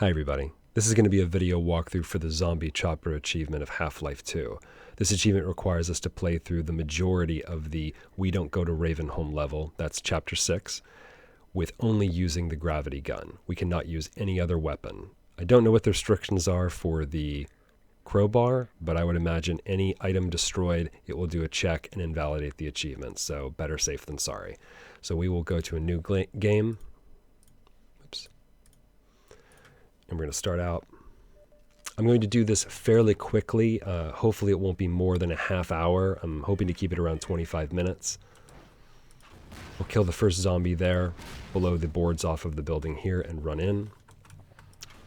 Hi everybody, this is going to be a video walkthrough for the Zombie Chopper achievement of Half-Life 2. This achievement requires us to play through the majority of the We Don't Go To Ravenholm level, that's Chapter 6, with only using the gravity gun. We cannot use any other weapon. I don't know what the restrictions are for the crowbar, but I would imagine any item destroyed, it will do a check and invalidate the achievement, so better safe than sorry. So we will go to a new game. And we're going to start out. I'm going to do this fairly quickly. Hopefully it won't be more than a half hour. I'm hoping to keep it around 25 minutes. We'll kill the first zombie there, below the boards off of the building here, and run in.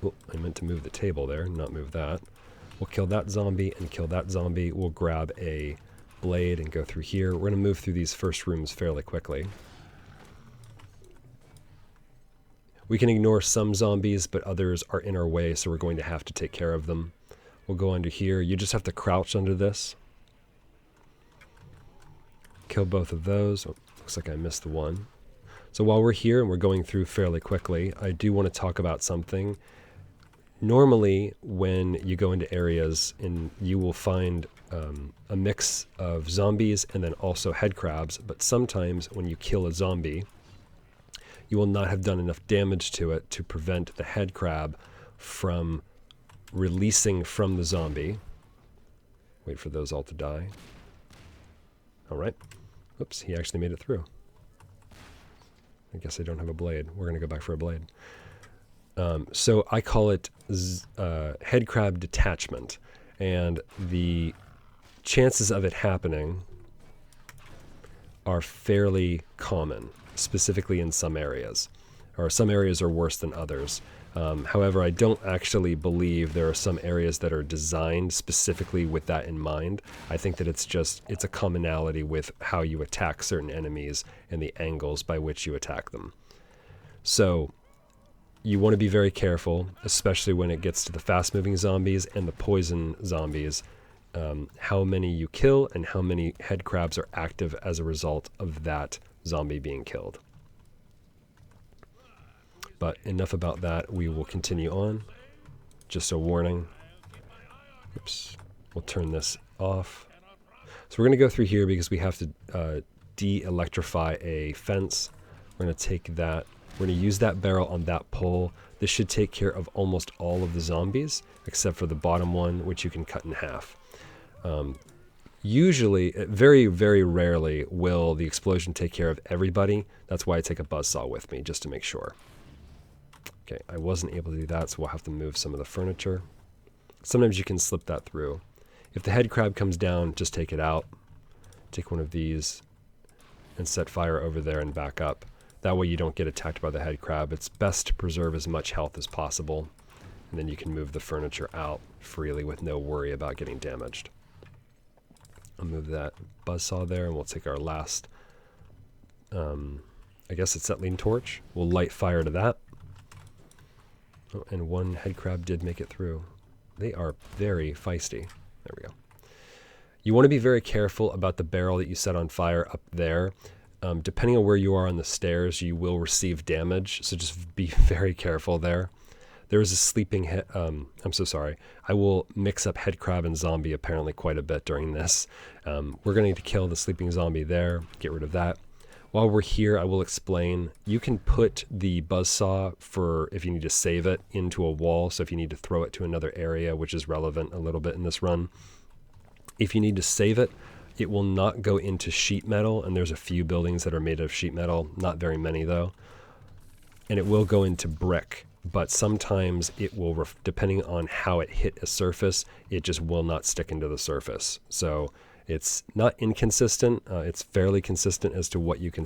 Oh, I meant to move the table there, not move that. We'll kill that zombie and kill that zombie. We'll grab a blade and go through here. We're going to move through these first rooms fairly quickly. We can ignore some zombies, but others are in our way, so we're going to have to take care of them. We'll go under here. You just have to crouch under this. Kill both of those. Oh, looks like I missed the one. So while we're here and we're going through fairly quickly, I do want to talk about something. Normally, when you go into areas, you will find a mix of zombies and then also headcrabs, but sometimes when you kill a zombie, you will not have done enough damage to it to prevent the head crab from releasing from the zombie. Wait for those all to die. All right. Oops, he actually made it through. I guess I don't have a blade. We're going to go back for a blade. So I call it head crab detachment. And the chances of it happening are fairly common, specifically in some areas, or some areas are worse than others. However, I don't actually believe there are some areas that are designed specifically with that in mind. I think that it's a commonality with how you attack certain enemies and the angles by which you attack them. So you want to be very careful, especially when it gets to the fast-moving zombies and the poison zombies, how many you kill and how many head crabs are active as a result of that zombie being killed. But enough about that. We will continue on. Just a warning. Oops. We'll turn this off. So we're going to go through here because we have to de-electrify a fence. We're going to take that. We're going to use that barrel on that pole. This should take care of almost all of the zombies, except for the bottom one, which you can cut in half. Usually, very, very rarely will the explosion take care of everybody. That's why I take a buzzsaw with me, just to make sure. Okay, I wasn't able to do that, so we'll have to move some of the furniture. Sometimes you can slip that through. If the head crab comes down, just take it out. Take one of these and set fire over there and back up. That way you don't get attacked by the head crab. It's best to preserve as much health as possible, and then you can move the furniture out freely with no worry about getting damaged. I'll move that buzzsaw there, and we'll take our last, I guess it's acetylene torch. We'll light fire to that. Oh, and one head crab did make it through. They are very feisty. There we go. You want to be very careful about the barrel that you set on fire up there. Depending on where you are on the stairs, you will receive damage, so just be very careful there. There is a sleeping head. I'm so sorry. I will mix up head crab and zombie apparently quite a bit during this. We're going to need to kill the sleeping zombie there. Get rid of that. While we're here, I will explain. You can put the buzzsaw for if you need to save it into a wall. So if you need to throw it to another area, which is relevant a little bit in this run. If you need to save it, it will not go into sheet metal. And there's a few buildings that are made of sheet metal. Not very many though. And it will go into brick. But sometimes it will, depending on how it hit a surface, it just will not stick into the surface. So it's not inconsistent. It's fairly consistent as to what you can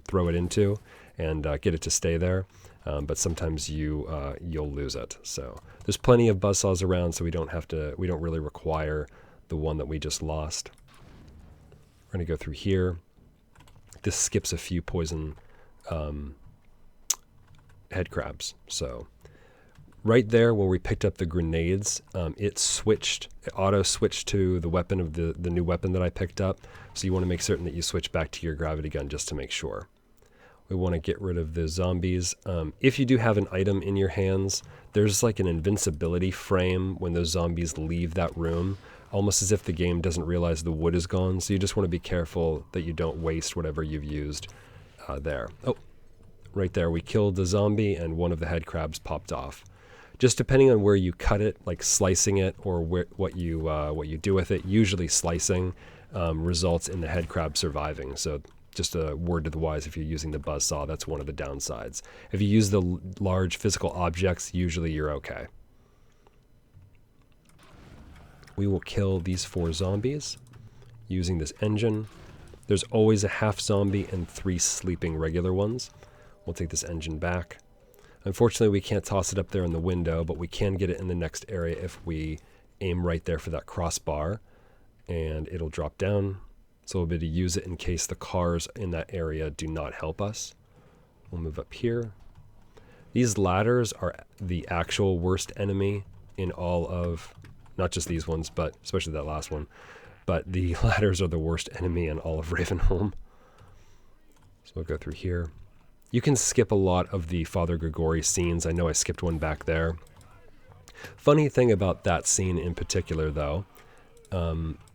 throw it into and get it to stay there. But sometimes you'll lose it. So there's plenty of buzzsaws around, so we don't really require the one that we just lost. We're going to go through here. This skips a few poison head crabs. So right there where we picked up the grenades, it auto switched to the weapon of the new weapon that I picked up. So you want to make certain that you switch back to your gravity gun just to make sure. We want to get rid of the zombies. If you do have an item in your hands, there's like an invincibility frame when those zombies leave that room, almost as if the game doesn't realize the wood is gone. So you just want to be careful that you don't waste whatever you've used there. Oh, right there. We killed the zombie and one of the head crabs popped off. Just depending on where you cut it, like slicing it or what you do with it, usually slicing results in the head crab surviving. So just a word to the wise, if you're using the buzzsaw, that's one of the downsides. If you use the large physical objects, usually you're okay. We will kill these 4 zombies using this engine. There's always a half zombie and 3 sleeping regular ones. We'll take this engine back. Unfortunately, we can't toss it up there in the window, but we can get it in the next area if we aim right there for that crossbar, and it'll drop down. So we'll be able to use it in case the cars in that area do not help us. We'll move up here. These ladders are the actual worst enemy in all of, not just these ones, but especially that last one, but the ladders are the worst enemy in all of Ravenholm. So we'll go through here. You can skip a lot of the Father Grigori scenes. I know I skipped one back there. Funny thing about that scene in particular, though,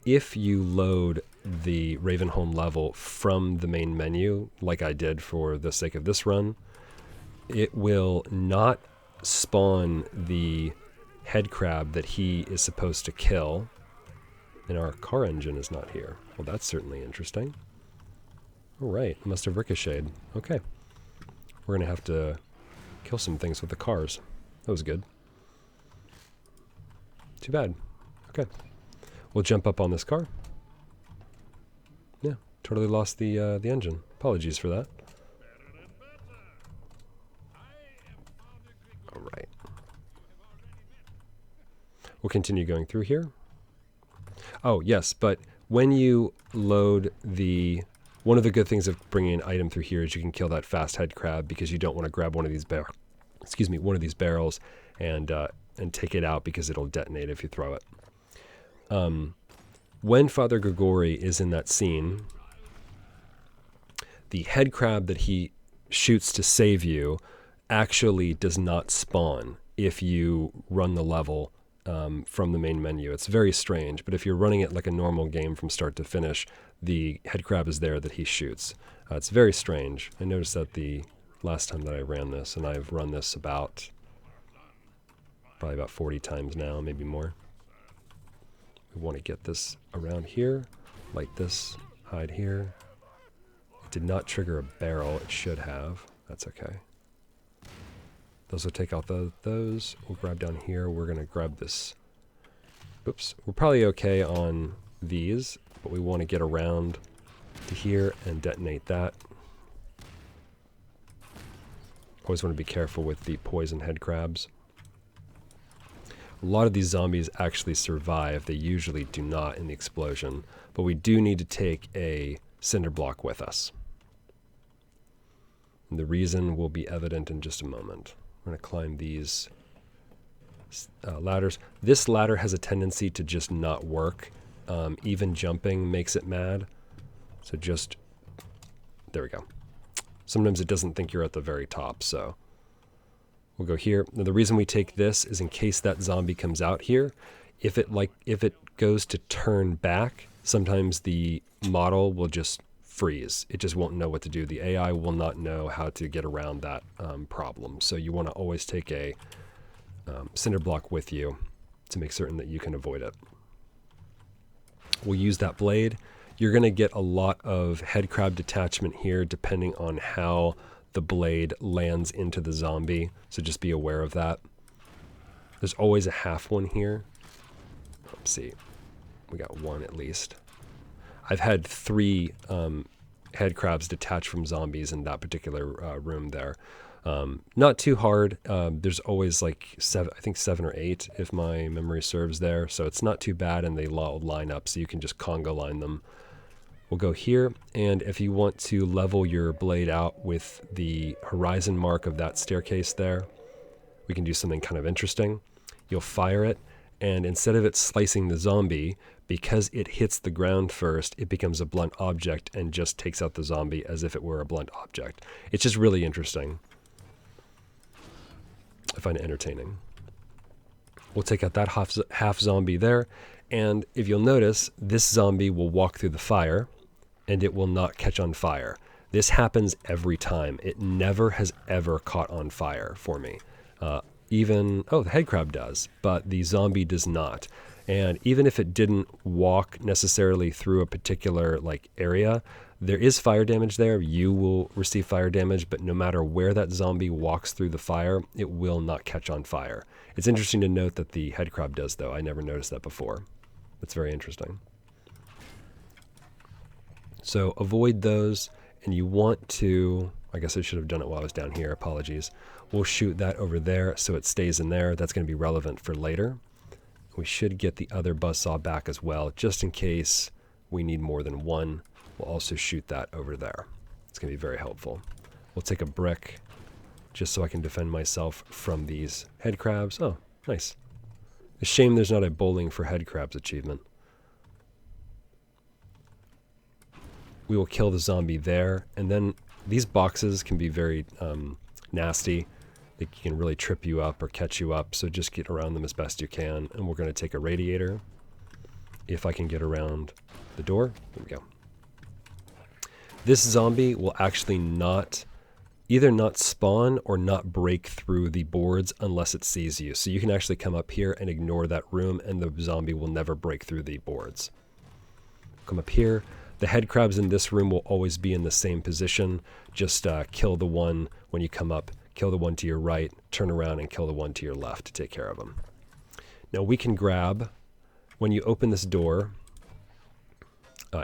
if you load the Ravenholm level from the main menu, like I did for the sake of this run, it will not spawn the head crab that he is supposed to kill, and our car engine is not here. Well, that's certainly interesting. All right, must have ricocheted. Okay. We're going to have to kill some things with the cars. That was good. Too bad. Okay. We'll jump up on this car. Yeah, totally lost the engine. Apologies for that. All right. We'll continue going through here. Oh, yes, but when you load the... One of the good things of bringing an item through here is you can kill that fast head crab because you don't want to grab one of these barrels and take it out because it'll detonate if you throw it. When Father Grigori is in that scene, the head crab that he shoots to save you actually does not spawn if you run the level from the main menu. It's very strange, but if you're running it like a normal game from start to finish, the head crab is there that he shoots. It's very strange. I noticed that the last time that I ran this, and I've run this probably about 40 times now, maybe more. We want to get this around here, like this, hide here. It did not trigger a barrel. It should have. That's okay. Those will take out those. We'll grab down here. We're going to grab this. Oops. We're probably okay on these, but we want to get around to here and detonate that. Always want to be careful with the poison head crabs. A lot of these zombies actually survive. They usually do not in the explosion, but we do need to take a cinder block with us. And the reason will be evident in just a moment. We're going to climb these ladders. This ladder has a tendency to just not work. Even jumping makes it mad. So just, there we go. Sometimes it doesn't think you're at the very top, so we'll go here. Now, the reason we take this is in case that zombie comes out here. If it goes to turn back, sometimes the model will just freeze. It just won't know what to do. The AI will not know how to get around that problem. So you want to always take a cinder block with you to make certain that you can avoid it. We'll use that blade. You're going to get a lot of head crab detachment here depending on how the blade lands into the zombie. So just be aware of that. There's always a half one here. Let's see. We got one at least. I've had 3 head crabs detach from zombies in that particular room there. Not too hard. There's always like 7 or 8 if my memory serves there. So it's not too bad, and they line up so you can just conga line them. We'll go here, and if you want to level your blade out with the horizon mark of that staircase there, we can do something kind of interesting. You'll fire it, and instead of it slicing the zombie, because it hits the ground first, it becomes a blunt object and just takes out the zombie as if it were a blunt object. It's just really interesting. I find it entertaining. We'll take out that half zombie there, and if you'll notice, this zombie will walk through the fire, and it will not catch on fire. This happens every time. It never has ever caught on fire for me. The head crab does, but the zombie does not. And even if it didn't walk necessarily through a particular area, there is fire damage there. You will receive fire damage, but no matter where that zombie walks through the fire, it will not catch on fire. It's interesting to note that the head crab does, though. I never noticed that before. It's very interesting. So avoid those, and you want to, I guess I should have done it while I was down here, apologies. We'll shoot that over there so it stays in there. That's going to be relevant for later. We should get the other buzzsaw back as well, just in case we need more than one. We'll also shoot that over there. It's going to be very helpful. We'll take a brick just so I can defend myself from these head crabs. Oh, nice. A shame there's not a bowling for head crabs achievement. We will kill the zombie there, and then these boxes can be very nasty. They can really trip you up or catch you up, so just get around them as best you can. And we're going to take a radiator. If I can get around the door, there we go. This zombie will actually either not spawn or not break through the boards unless it sees you. So you can actually come up here and ignore that room, and the zombie will never break through the boards. Come up here. The head crabs in this room will always be in the same position. Just kill the one when you come up, kill the one to your right, turn around and kill the one to your left to take care of them. Now we can grab, when you open this door,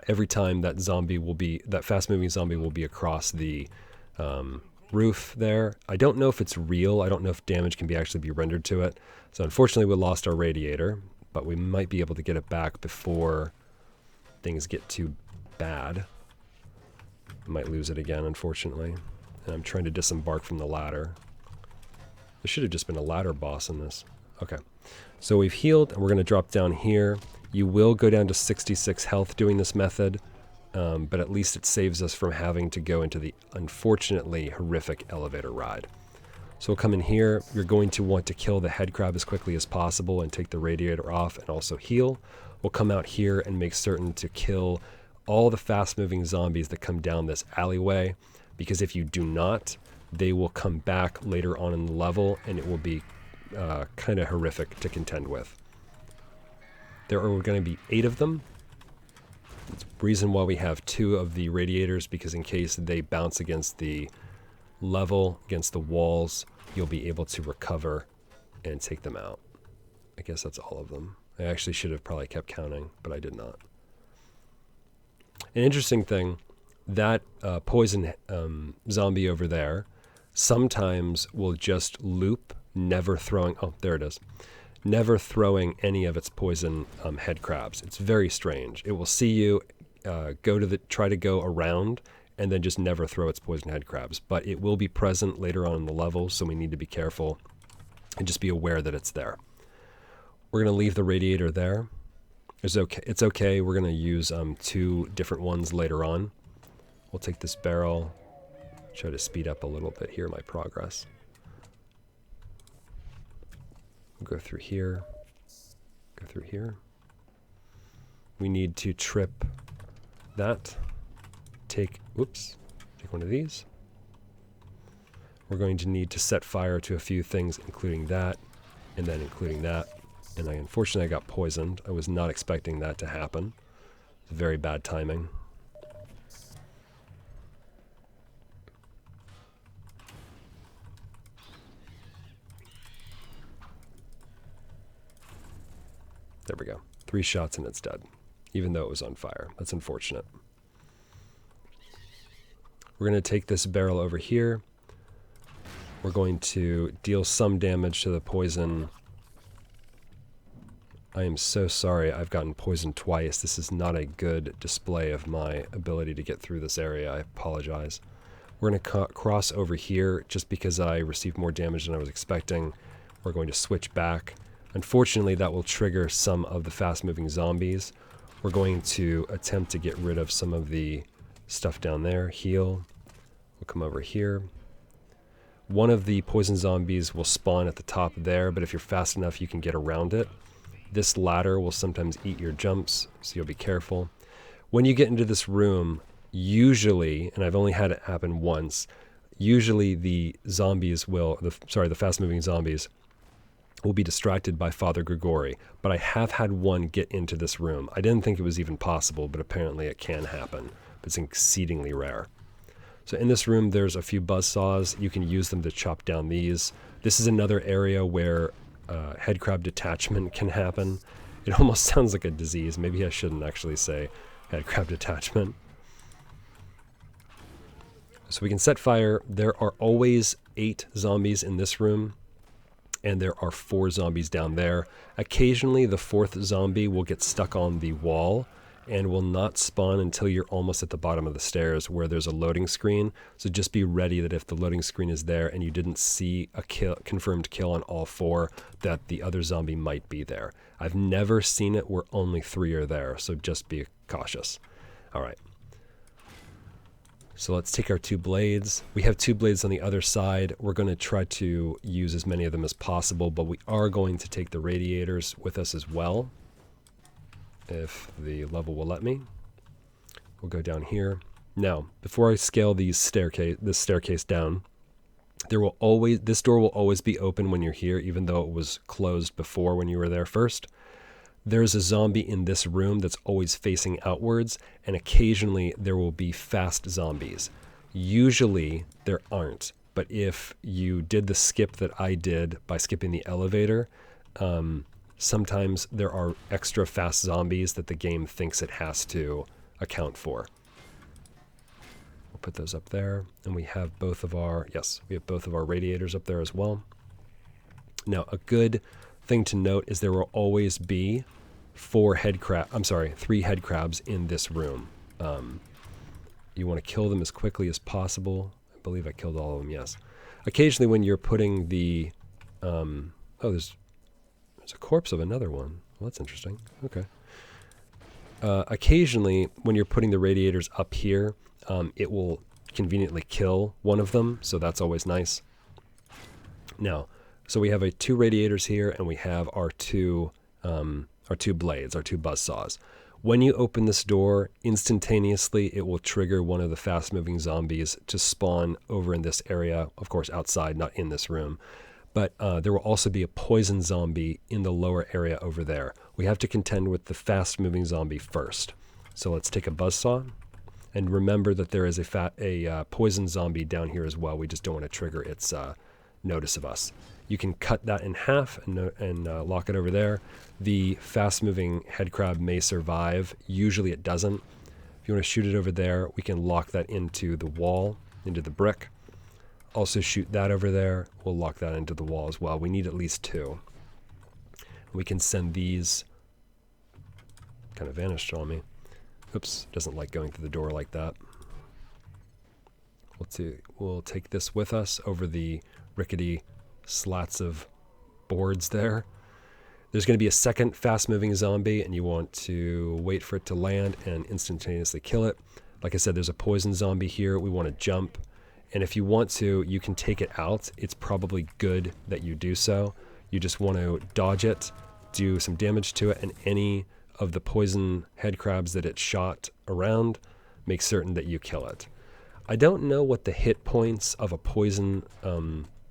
every time that fast-moving zombie will be across the roof there. I don't know if it's real. I don't know if damage can actually be rendered to it. So unfortunately we lost our radiator, but we might be able to get it back before things get too bad. I might lose it again, unfortunately. And I'm trying to disembark from the ladder. There should have just been a ladder boss in this. Okay. So we've healed, and we're going to drop down here. You will go down to 66 health doing this method, but at least it saves us from having to go into the unfortunately horrific elevator ride. So we'll come in here. You're going to want to kill the head crab as quickly as possible and take the radiator off and also heal. We'll come out here and make certain to kill all the fast-moving zombies that come down this alleyway, because if you do not, they will come back later on in the level, and it will be kind of horrific to contend with. There are going to be 8 of them. It's the reason why we have 2 of the radiators, because in case they bounce against the level, against the walls, you'll be able to recover and take them out. I guess that's all of them. I actually should have probably kept counting, but I did not. An interesting thing, that poison zombie over there sometimes will just loop, never throwing any of its poison head crabs. It's very strange. It will see you, try to go around, and then just never throw its poison head crabs. But it will be present later on in the level, so we need to be careful and just be aware that it's there. We're going to leave the radiator there. It's okay. We're going to use 2 different ones later on. We'll take this barrel, try to speed up a little bit here my progress. We'll go through here, go through here. We need to trip that. Take one of these. We're going to need to set fire to a few things, including that, and then including that. And unfortunately I got poisoned. I was not expecting that to happen. Very bad timing. There we go. 3 shots and it's dead, even though it was on fire. That's unfortunate. We're going to take this barrel over here. We're going to deal some damage to the poison. I am so sorry I've gotten poisoned twice. This is not a good display of my ability to get through this area. I apologize. We're going to cross over here just because I received more damage than I was expecting. We're going to switch back. Unfortunately, that will trigger some of the fast-moving zombies. We're going to attempt to get rid of some of the stuff down there. Heal. We'll come over here. One of the poison zombies will spawn at the top there, but if you're fast enough, you can get around it. This ladder will sometimes eat your jumps, so you'll be careful. When you get into this room, usually, and I've only had it happen once, usually the fast-moving zombies will be distracted by Father Grigori, but I have had one get into this room. I didn't think it was even possible, but apparently it can happen. But it's exceedingly rare. So in this room, there's a few buzzsaws. You can use them to chop down these. This is another area where headcrab detachment can happen. It almost sounds like a disease. Maybe I shouldn't actually say headcrab detachment. So we can set fire. There are always 8 zombies in this room, and there are 4 zombies down there. Occasionally, the 4th zombie will get stuck on the wall and will not spawn until you're almost at the bottom of the stairs where there's a loading screen. So just be ready that if the loading screen is there and you didn't see a confirmed kill on all 4, that the other zombie might be there. I've never seen it where only 3 are there, so just be cautious. All right. So let's take our 2 blades. We have 2 blades on the other side. We're going to try to use as many of them as possible, but we are going to take the radiators with us as well, if the level will let me. We'll go down here. Now, before I scale this staircase down, this door will always be open when you're here, even though it was closed before when you were there first. There's a zombie in this room that's always facing outwards, and occasionally there will be fast zombies. Usually there aren't, but if you did the skip that I did by skipping the elevator, sometimes there are extra fast zombies that the game thinks it has to account for. We'll put those up there, and we have both of our radiators up there as well. Now, a good thing to note is there will always be 3 head crabs in this room. You want to kill them as quickly as possible. I believe I killed all of them, yes. Occasionally when you're putting the... there's a corpse of another one. Well, that's interesting. Okay. Occasionally when you're putting the radiators up here, it will conveniently kill one of them, so that's always nice. Now, so we have 2 radiators here, and we have our 2 blades, our 2 buzzsaws. When you open this door, instantaneously it will trigger one of the fast-moving zombies to spawn over in this area, of course outside, not in this room. But there will also be a poison zombie in the lower area over there. We have to contend with the fast-moving zombie first. So let's take a buzzsaw, and remember that there is a poison zombie down here as well. We just don't want to trigger its notice of us. You can cut that in half and lock it over there. The fast-moving headcrab may survive. Usually it doesn't. If you want to shoot it over there, we can lock that into the wall, into the brick. Also shoot that over there. We'll lock that into the wall as well. We need at least 2. We can send these... Kind of vanished on me. Oops, doesn't like going through the door like that. We'll take this with us over the rickety slats of boards there. There's going to be a second fast-moving zombie, and you want to wait for it to land and instantaneously kill it. Like I said, there's a poison zombie here. We want to jump. And if you want to, you can take it out. It's probably good that you do so. You just want to dodge it, do some damage to it, and any of the poison head crabs that it shot around, make certain that you kill it. I don't know what the hit points of a poison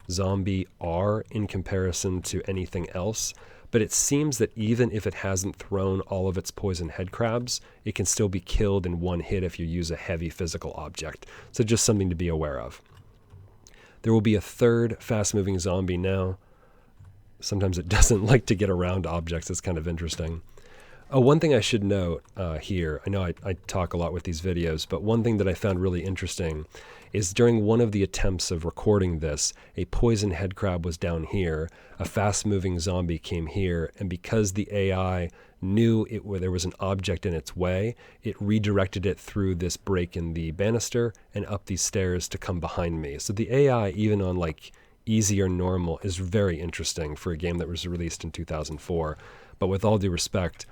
zombie are in comparison to anything else, but it seems that even if it hasn't thrown all of its poison head crabs, it can still be killed in one hit if you use a heavy physical object. So just something to be aware of. There will be a 3rd fast-moving zombie now. Sometimes it doesn't like to get around objects. It's kind of interesting. One thing I should note here, I know I talk a lot with these videos, but one thing that I found really interesting is during one of the attempts of recording this, a poison head crab was down here, a fast-moving zombie came here, and because the AI knew there was an object in its way, it redirected it through this break in the banister and up these stairs to come behind me. So the AI, even on like easy or normal is very interesting for a game that was released in 2004. But with all due respect,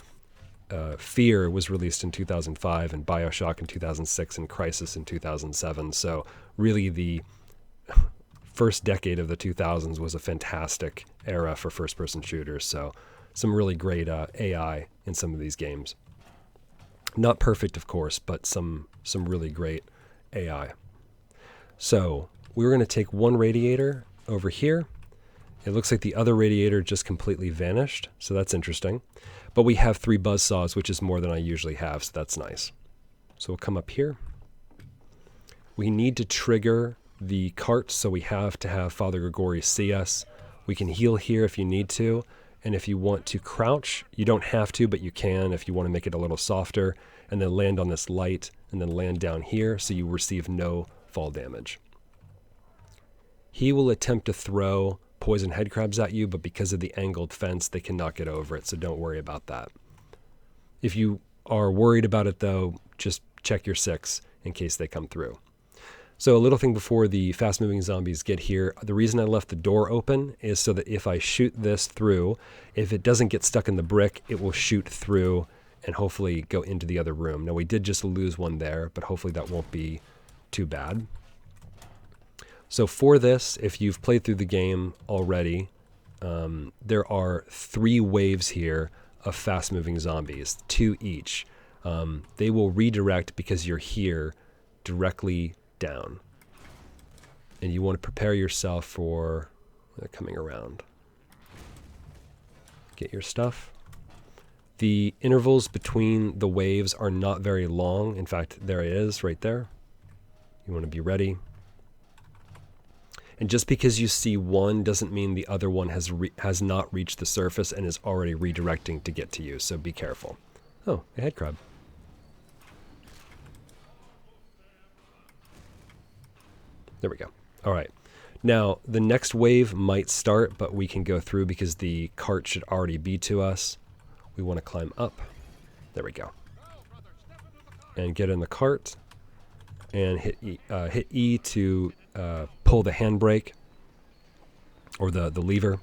Fear was released in 2005 and BioShock in 2006 and Crysis in 2007. So really the first decade of the 2000s was a fantastic era for first-person shooters. So some really great AI in some of these games. Not perfect, of course, but some really great AI. So we're going to take one radiator over here. It looks like the other radiator just completely vanished, so that's interesting. But we have 3 buzzsaws, which is more than I usually have, so that's nice. So we'll come up here. We need to trigger the cart, so we have to have Father Grigori see us. We can heal here if you need to, and if you want to crouch, you don't have to, but you can if you want to make it a little softer, and then land on this light, and then land down here so you receive no fall damage. He will attempt to throw poison headcrabs at you, but because of the angled fence, they cannot get over it, so don't worry about that. If you are worried about it, though, just check your 6 in case they come through. So a little thing before the fast-moving zombies get here, the reason I left the door open is so that if I shoot this through, if it doesn't get stuck in the brick, it will shoot through and hopefully go into the other room. Now, we did just lose one there, but hopefully that won't be too bad. So for this, if you've played through the game already, there are 3 waves here of fast-moving zombies, 2 each. They will redirect because you're here directly down. And you want to prepare yourself for coming around. Get your stuff. The intervals between the waves are not very long. In fact, there it is right there. You want to be ready. And just because you see one doesn't mean the other one has not reached the surface and is already redirecting to get to you, so be careful. Oh, a head crab. There we go. All right. Now, the next wave might start, but we can go through because the cart should already be to us. We want to climb up. There we go. And get in the cart and hit E to pull the handbrake or the lever.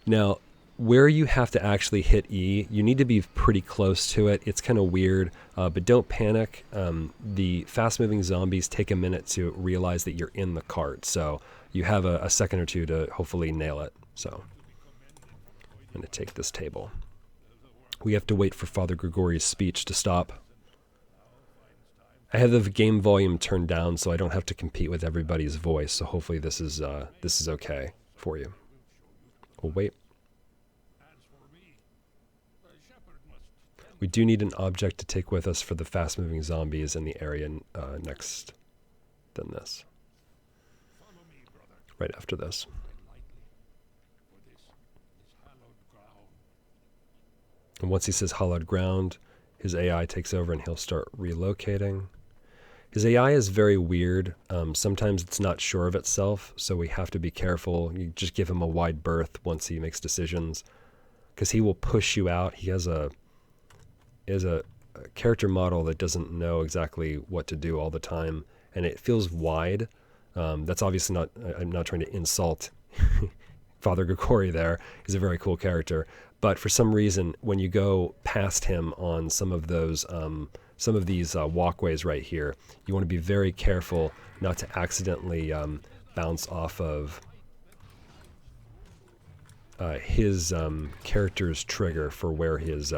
Now, where you have to actually hit E, you need to be pretty close to it. It's kind of weird, but don't panic. The fast-moving zombies take a minute to realize that you're in the cart, so you have a second or two to hopefully nail it. So I'm going to take this table. We have to wait for Father Grigori's speech to stop. I have the game volume turned down so I don't have to compete with everybody's voice, so hopefully this is okay for you. We'll wait. We do need an object to take with us for the fast-moving zombies in the area next than this. Right after this. And once he says hallowed ground, his AI takes over and he'll start relocating. His AI is very weird. Sometimes it's not sure of itself, so we have to be careful. You just give him a wide berth once he makes decisions, because he will push you out. He has a character model that doesn't know exactly what to do all the time, and it feels wide. That's obviously not, I'm not trying to insult Father Grigori there. He's a very cool character. But for some reason, when you go past him on some of those, some of these walkways right here, you want to be very careful not to accidentally bounce off of his character's trigger for where his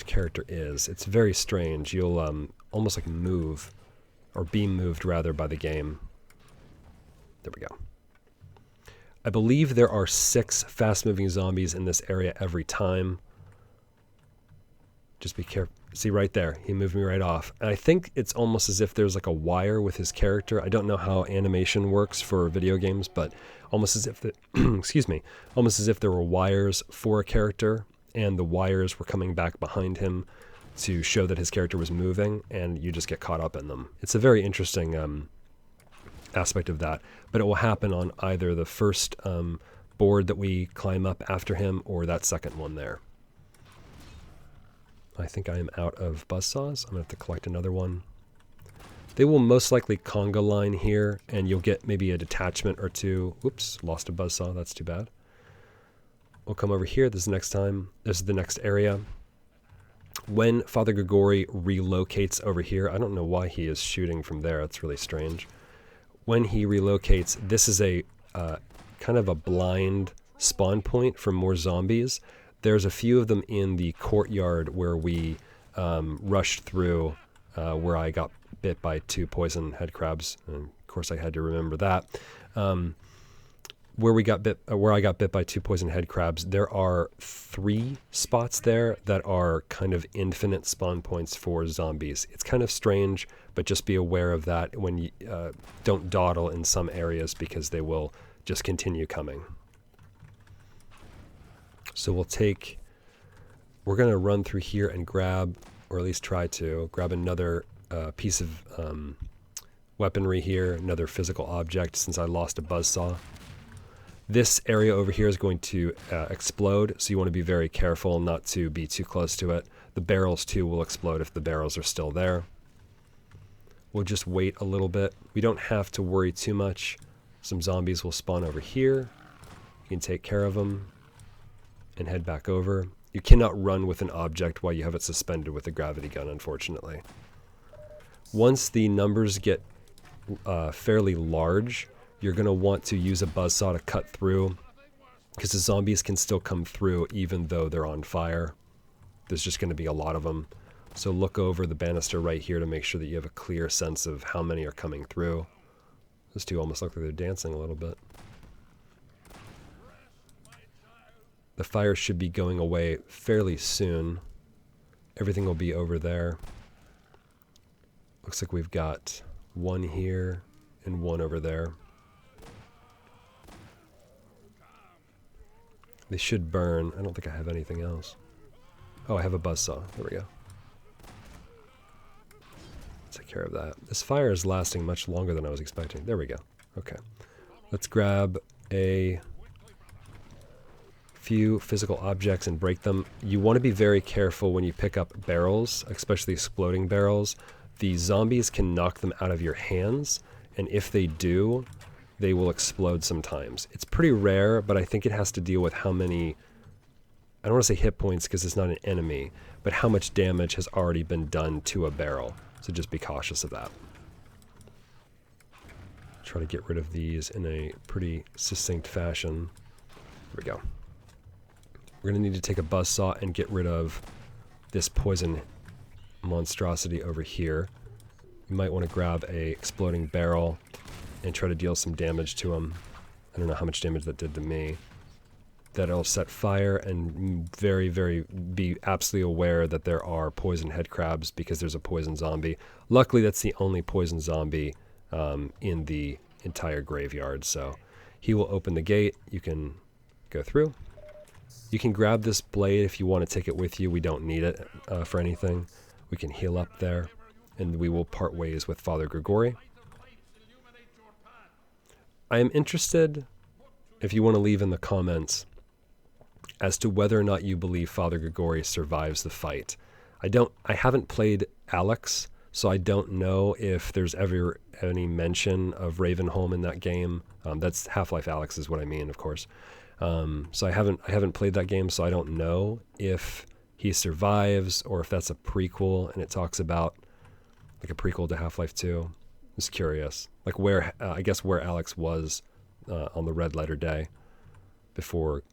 character is. It's very strange. You'll almost like move, or be moved rather, by the game. There we go. I believe there are 6 fast-moving zombies in this area every time. Just be careful. See right there, he moved me right off. And I think it's almost as if there's like a wire with his character. I don't know how animation works for video games, but almost as if excuse me, almost as if there were wires for a character, and the wires were coming back behind him to show that his character was moving, and you just get caught up in them. It's a very interesting aspect of that, but it will happen on either the first board that we climb up after him or that second one there. I think I am out of buzzsaws. I'm going to have to collect another one. They will most likely conga line here, and you'll get maybe a detachment or two. Oops, lost a buzzsaw. That's too bad. We'll come over here. This is next time. This is the next area. When Father Grigori relocates over here, I don't know why he is shooting from there. That's really strange. When he relocates, this is a kind of a blind spawn point for more zombies. There's a few of them in the courtyard where we rushed through, where I got bit by 2 poison head crabs, and of course I had to remember that. Where I got bit by 2 poison head crabs, there are 3 spots there that are kind of infinite spawn points for zombies. It's kind of strange, but just be aware of that when you don't dawdle in some areas, because they will just continue coming. So we're going to run through here and grab, or at least try to grab another piece of weaponry here, another physical object, since I lost a buzzsaw. This area over here is going to explode, so you want to be very careful not to be too close to it. The barrels too will explode if the barrels are still there. We'll just wait a little bit. We don't have to worry too much. Some zombies will spawn over here. You can take care of them and head back over. You cannot run with an object while you have it suspended with a gravity gun, unfortunately. Once the numbers get fairly large, you're going to want to use a buzzsaw to cut through, because the zombies can still come through even though they're on fire. There's just going to be a lot of them. So look over the banister right here to make sure that you have a clear sense of how many are coming through. Those 2 almost look like they're dancing a little bit. The fire should be going away fairly soon. Everything will be over there. Looks like we've got 1 here and 1 over there. They should burn. I don't think I have anything else. Oh, I have a buzzsaw. There we go. Take care of that. This fire is lasting much longer than I was expecting. There we go. Okay. Let's grab a few physical objects and break them. You want to be very careful when you pick up barrels, especially exploding barrels. The zombies can knock them out of your hands, and if they do, they will explode sometimes. It's pretty rare, but I think it has to deal with how many, I don't want to say hit points because it's not an enemy, but how much damage has already been done to a barrel. So just be cautious of that. Try to get rid of these in a pretty succinct fashion. Here we go. We're going to need to take a buzzsaw and get rid of this poison monstrosity over here. You might want to grab a exploding barrel and try to deal some damage to him. I don't know how much damage that did to me. That'll set fire, and be absolutely aware that there are poison head crabs because there's a poison zombie. Luckily, that's the only poison zombie in the entire graveyard, so he will open the gate. You can go through. You can grab this blade if you want to take it with you. We don't need it for anything. We can heal up there, and we will part ways with Father Grigori. I am interested, if you want to leave in the comments, as to whether or not you believe Father Grigori survives the fight. I haven't played Alex, so I don't know if there's ever any mention of Ravenholm in that game. That's Half-Life Alex is what I mean, of course. So I haven't played that game, so I don't know if he survives or if that's a prequel and it talks about like a prequel to Half-Life 2. Just curious, like where I guess where Alex was on the Red Letter Day before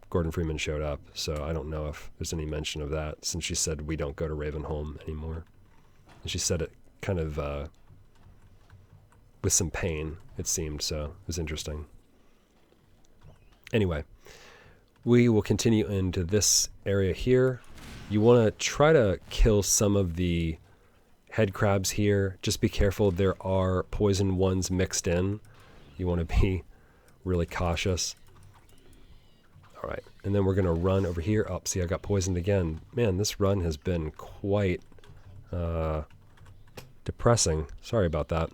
Gordon Freeman showed up. So I don't know if there's any mention of that, since she said we don't go to Ravenholm anymore. And she said it kind of with some pain, it seemed, so it was interesting. Anyway, we will continue into this area here. You want to try to kill some of the head crabs here. Just be careful. There are poison ones mixed in. You want to be really cautious. All right, and then we're going to run over here. Oh, see, I got poisoned again. Man, this run has been quite depressing. Sorry about that.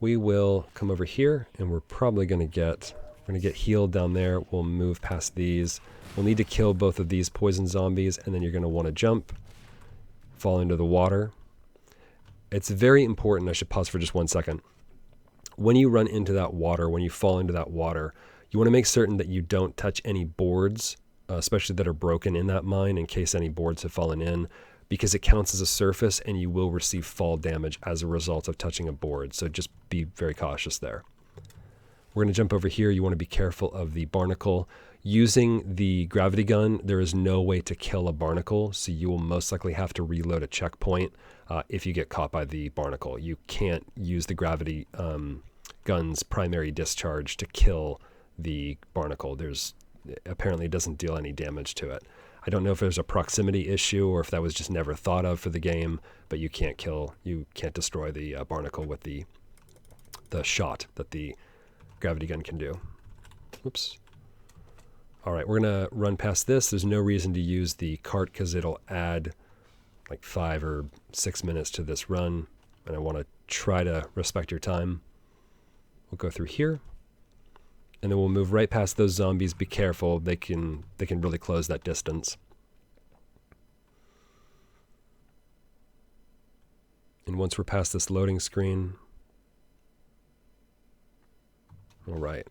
We will come over here, and we're probably going to get healed down there. We'll move past these. We'll need to kill both of these poison zombies, and then you're going to want to jump, fall into the water. it's very important. I should pause for just 1 second. When you run into that water, when you fall into that water, you want to make certain that you don't touch any boards, especially that are broken in that mine, in case any boards have fallen in, because it counts as a surface and you will receive fall damage as a result of touching a board. So just be very cautious there. We're going to jump over here. You want to be careful of the barnacle. Using the gravity gun, there is no way to kill a barnacle, so you will most likely have to reload a checkpoint if you get caught by the barnacle. You can't use the gravity gun's primary discharge to kill the barnacle. Apparently it doesn't deal any damage to it. I don't know if there's a proximity issue or if that was just never thought of for the game, but you can't destroy the barnacle with the shot that the gravity gun can do. Oops. All right, we're going to run past this. There's no reason to use the cart because it'll add like 5 or 6 minutes to this run, and I want to try to respect your time. We'll go through here, and then we'll move right past those zombies. Be careful. They can really close that distance. And once we're past this loading screen, all right.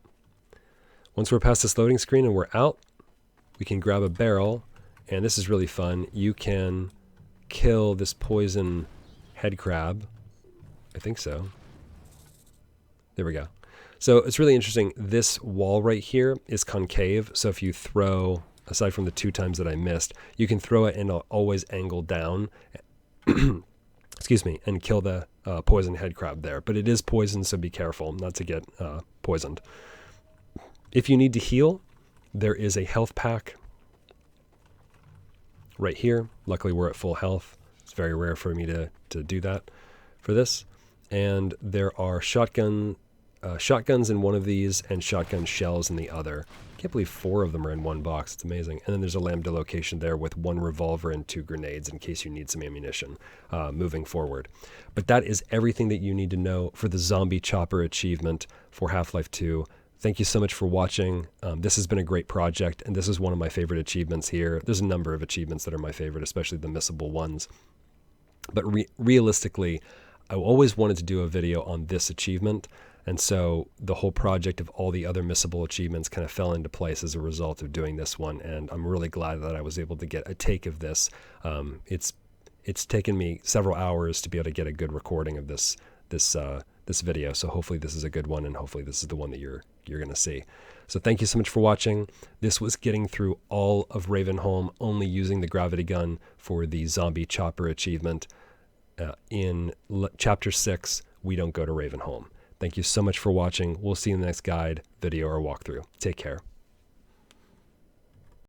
Once we're past this loading screen and we're out, we can grab a barrel, and this is really fun. You can kill this poison head crab. I think so. There we go. So it's really interesting. This wall right here is concave, so if you throw, aside from the 2 times that I missed, you can throw it and it'll always angle down, excuse me, and kill the poison head crab there. But it is poison, so be careful not to get poisoned. If you need to heal, there is a health pack right here. Luckily, we're at full health. It's very rare for me to do that for this. And there are shotguns in one of these and shotgun shells in the other. I can't believe 4 of them are in one box. It's amazing. And then there's a lambda location there with 1 revolver and 2 grenades in case you need some ammunition moving forward. But that is everything that you need to know for the Zombie Chopper achievement for Half-Life 2. Thank you so much for watching. This has been a great project, and this is one of my favorite achievements here. There's a number of achievements that are my favorite, especially the missable ones. But realistically, I always wanted to do a video on this achievement, and so the whole project of all the other missable achievements kind of fell into place as a result of doing this one, and I'm really glad that I was able to get a take of this. It's taken me several hours to be able to get a good recording of this video, so hopefully this is a good one, and hopefully this is the one that you're going to see. So thank you so much for watching. This was getting through all of Ravenholm, only using the gravity gun for the Zombie Chopper achievement. In Chapter 6, we don't go to Ravenholm. Thank you so much for watching. We'll see you in the next guide, video, or walkthrough. Take care.